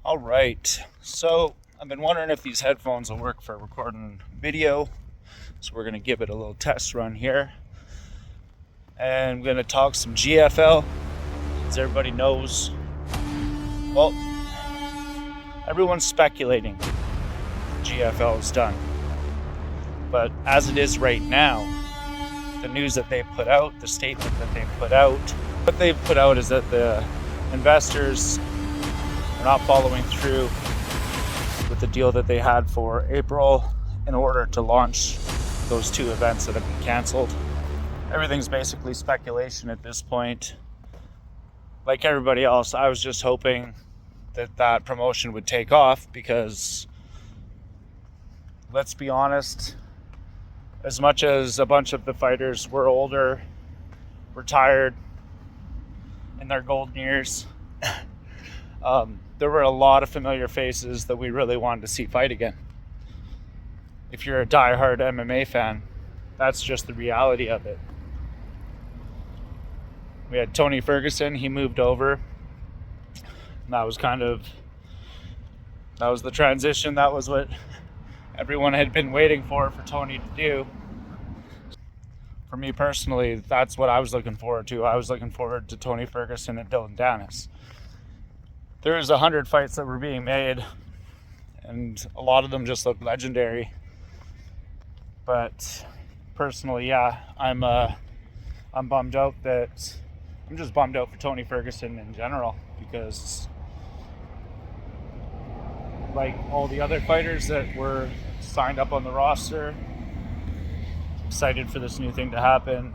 All right, so I've been wondering if these headphones will work for recording video. So we're going to give it a little test run here. And we're going to talk some GFL. As everybody knows, well, everyone's speculating GFL is done. But as it is right now, the news that they put out, the statement that they put out, what they've put out is that the investors are not following through with the deal that they had for April in order to launch those two events that have been canceled. Everything's basically speculation at this point. Like everybody else, I was just hoping that promotion would take off because, let's be honest, as much as a bunch of the fighters were older, retired, in their golden years, there were a lot of familiar faces that we really wanted to see fight again. If you're a diehard MMA fan, that's just the reality of it. We had Tony Ferguson, he moved over. And that was the transition. That was what everyone had been waiting for Tony to do. For me personally, that's what I was looking forward to. I was looking forward to Tony Ferguson and Dylan Dennis. There was 100 fights that were being made, and a lot of them just looked legendary. But personally, yeah, I'm bummed out that I'm just bummed out for Tony Ferguson in general, because like all the other fighters that were signed up on the roster, excited for this new thing to happen.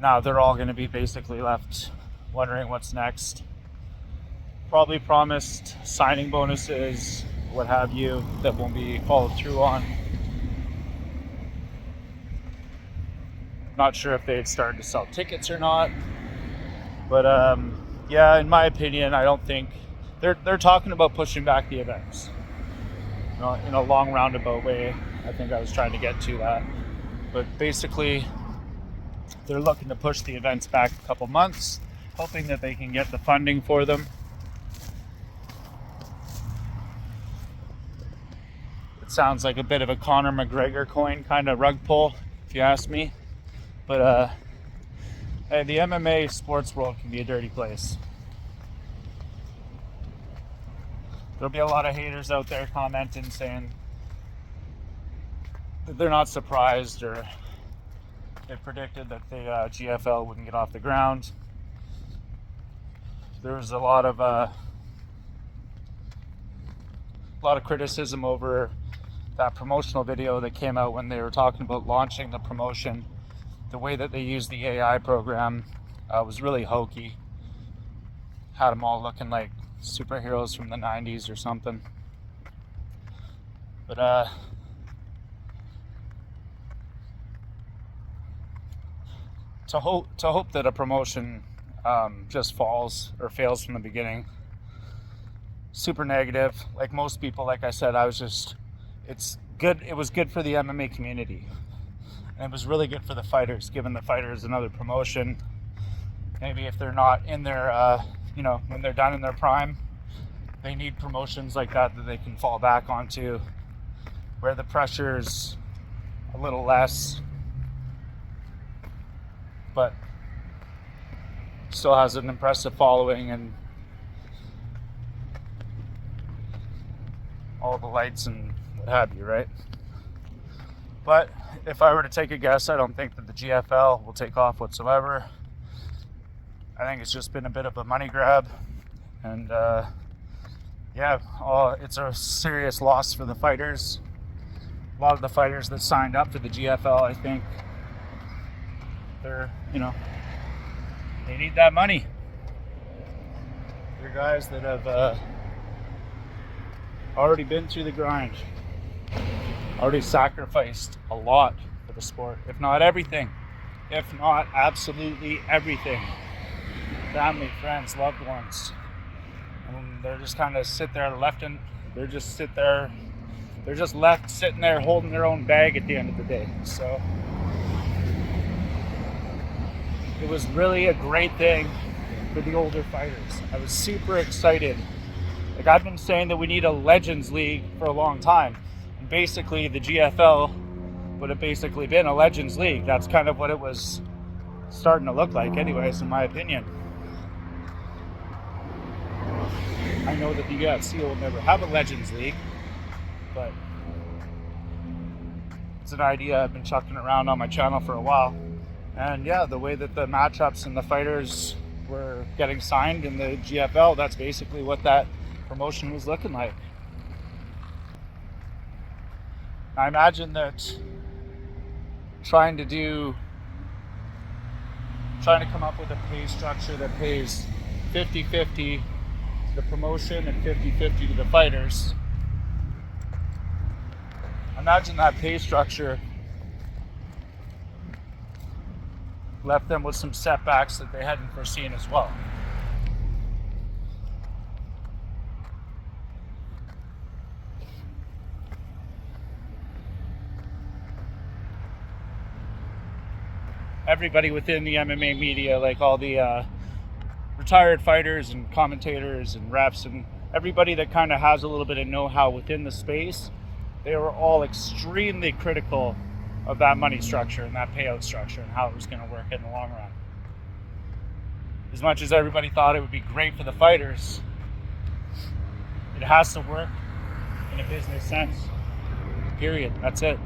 Now they're all going to be basically left wondering what's next. Probably promised signing bonuses, what have you, that won't be followed through on. Not sure if they had started to sell tickets or not. But yeah, in my opinion, I don't think they're talking about pushing back the events. In a long roundabout way, I think I was trying to get to that. But basically, they're looking to push the events back a couple months, hoping that they can get the funding for them. It sounds like a bit of a Conor McGregor coin kind of rug pull, if you ask me. But hey, the MMA sports world can be a dirty place. There'll be a lot of haters out there commenting saying that they're not surprised, or they predicted that the GFL wouldn't get off the ground. There was a lot of criticism over that promotional video that came out when they were talking about launching the promotion. The way that they used the AI program was really hokey. Had them all looking like superheroes from the 90s or something. But to hope that a promotion just falls or fails from the beginning, super negative. Like most people, like I said, it's good. It was good for the MMA community. And it was really good for the fighters, giving the fighters another promotion. Maybe if they're not in their, when they're done in their prime, they need promotions like that they can fall back onto, where the pressure's a little less, but still has an impressive following and all the lights and what have you, right? But if I were to take a guess, I don't think that the GFL will take off whatsoever. I think it's just been a bit of a money grab. And it's a serious loss for the fighters. A lot of the fighters that signed up for the GFL, I think, they're, they need that money. They're guys that have already been through the grind. Already sacrificed a lot for the sport, if not everything, if not absolutely everything. Family, friends, loved ones, and they're just kind of they're just left sitting there holding their own bag at the end of the day. So it was really a great thing for the older fighters. I was super excited Like, I've been saying that we need a Legends League for a long time. And basically, the GFL would have basically been a Legends League. That's kind of what it was starting to look like anyways, in my opinion. I know that the UFC will never have a Legends League, but it's an idea I've been chucking around on my channel for a while. And yeah, the way that the matchups and the fighters were getting signed in the GFL, that's basically what that promotion was looking like. I imagine that trying to come up with a pay structure that pays 50-50 to the promotion and 50-50 to the fighters. Imagine that pay structure left them with some setbacks that they hadn't foreseen as well. Everybody within the MMA media, like all the retired fighters and commentators and refs and everybody that kind of has a little bit of know-how within the space, they were all extremely critical of that money structure and that payout structure and how it was going to work in the long run. As much as everybody thought it would be great for the fighters, it has to work in a business sense. Period. That's it.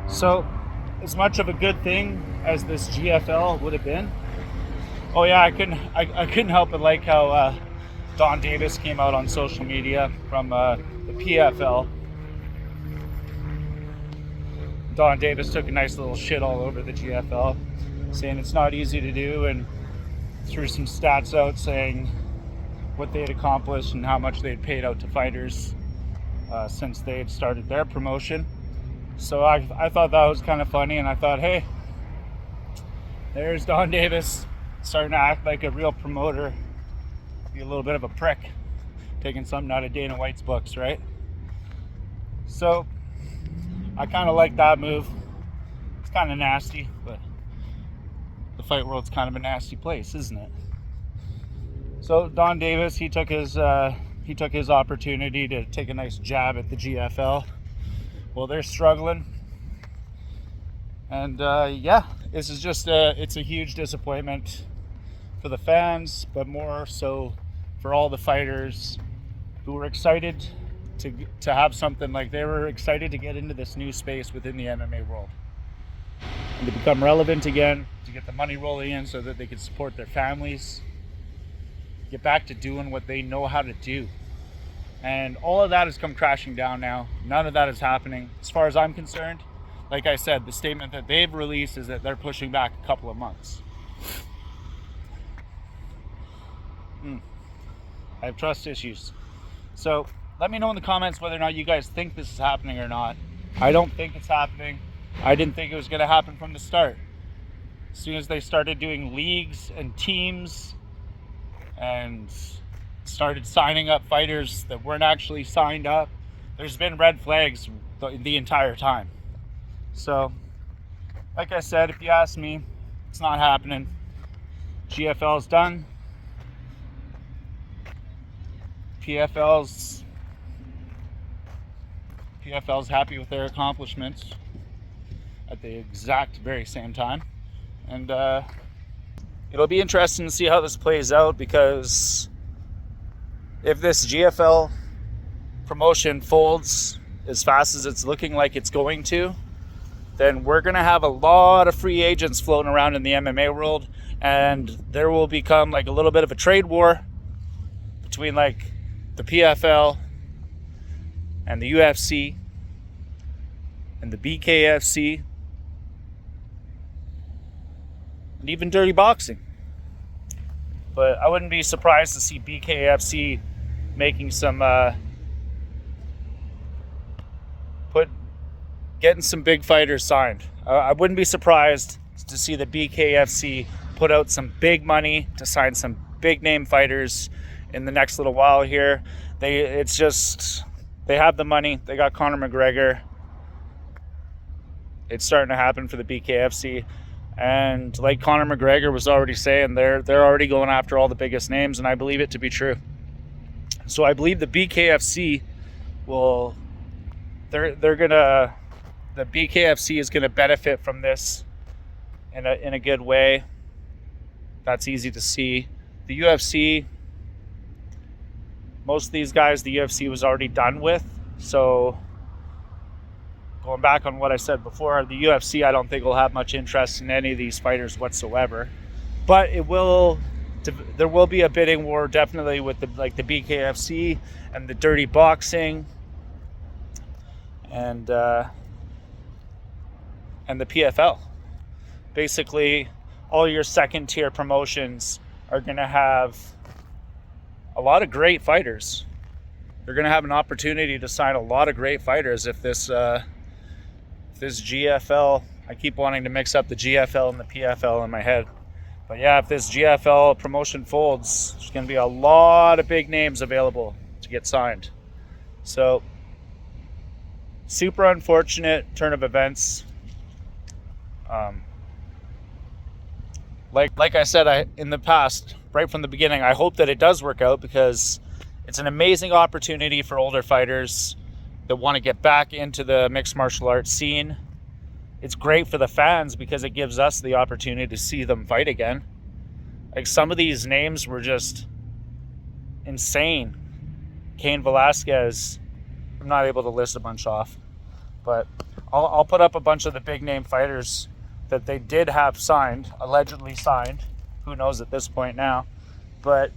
So, as much of a good thing as this GFL would have been, oh yeah, I couldn't help but like how Don Davis came out on social media from the PFL. Don Davis took a nice little shit all over the GFL, saying it's not easy to do, and threw some stats out saying what they had accomplished and how much they had paid out to fighters since they had started their promotion. So I thought that was kind of funny, and I thought, hey, there's Don Davis starting to act like a real promoter, be a little bit of a prick, taking something out of Dana White's books, right? So I kind of like that move. It's kind of nasty, but the fight world's kind of a nasty place, isn't it? So Don Davis, he took his opportunity to take a nice jab at the GFL. Well, they're struggling, and yeah, this is just it's a huge disappointment for the fans, but more so for all the fighters who were excited to have something, like they were excited to get into this new space within the MMA world and to become relevant again, to get the money rolling in so that they could support their families, get back to doing what they know how to do. And all of that has come crashing down now. None of that is happening. As far as I'm concerned, like I said, the statement that they've released is that they're pushing back a couple of months. I have trust issues. So let me know in the comments whether or not you guys think this is happening or not. I don't think it's happening. I didn't think it was going to happen from the start. As soon as they started doing leagues and teams and started signing up fighters that weren't actually signed up, there's been red flags the entire time. So, like I said, if you ask me, it's not happening. GFL's done. PFL's happy with their accomplishments at the exact very same time. And it'll be interesting to see how this plays out, because if this GFL promotion folds as fast as it's looking like it's going to, then we're going to have a lot of free agents floating around in the MMA world, and there will become like a little bit of a trade war between like the PFL and the UFC and the BKFC and even dirty boxing. But I wouldn't be surprised to see BKFC making some getting some big fighters signed. I wouldn't be surprised to see the BKFC put out some big money to sign some big name fighters in the next little while here. They have the money. They got Conor McGregor. It's starting to happen for the BKFC. And like Conor McGregor was already saying, they're already going after all the biggest names, and I believe it to be true. So I believe the BKFC will, the BKFC is gonna benefit from this in a good way. That's easy to see. The UFC, most of these guys the UFC was already done with. So going back on what I said before, the UFC I don't think will have much interest in any of these fighters whatsoever. But there will be a bidding war definitely with the BKFC and the dirty boxing and the PFL. Basically, all your second tier promotions are going to have a lot of great fighters. They're going to have an opportunity to sign a lot of great fighters if this GFL, I keep wanting to mix up the GFL and the PFL in my head. But yeah, if this GFL promotion folds, there's going to be a lot of big names available to get signed. So, super unfortunate turn of events. Like I said in the past, right from the beginning, I hope that it does work out because it's an amazing opportunity for older fighters that want to get back into the mixed martial arts scene. It's great for the fans because it gives us the opportunity to see them fight again. Like some of these names were just insane. Cain Velasquez, I'm not able to list a bunch off, but I'll put up a bunch of the big name fighters that they did have signed, allegedly signed. Who knows at this point now? But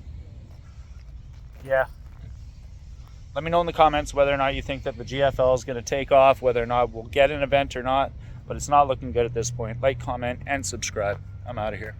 yeah. Let me know in the comments whether or not you think that the GFL is going to take off, whether or not we'll get an event or not. But it's not looking good at this point. Like, comment, and subscribe. I'm out of here.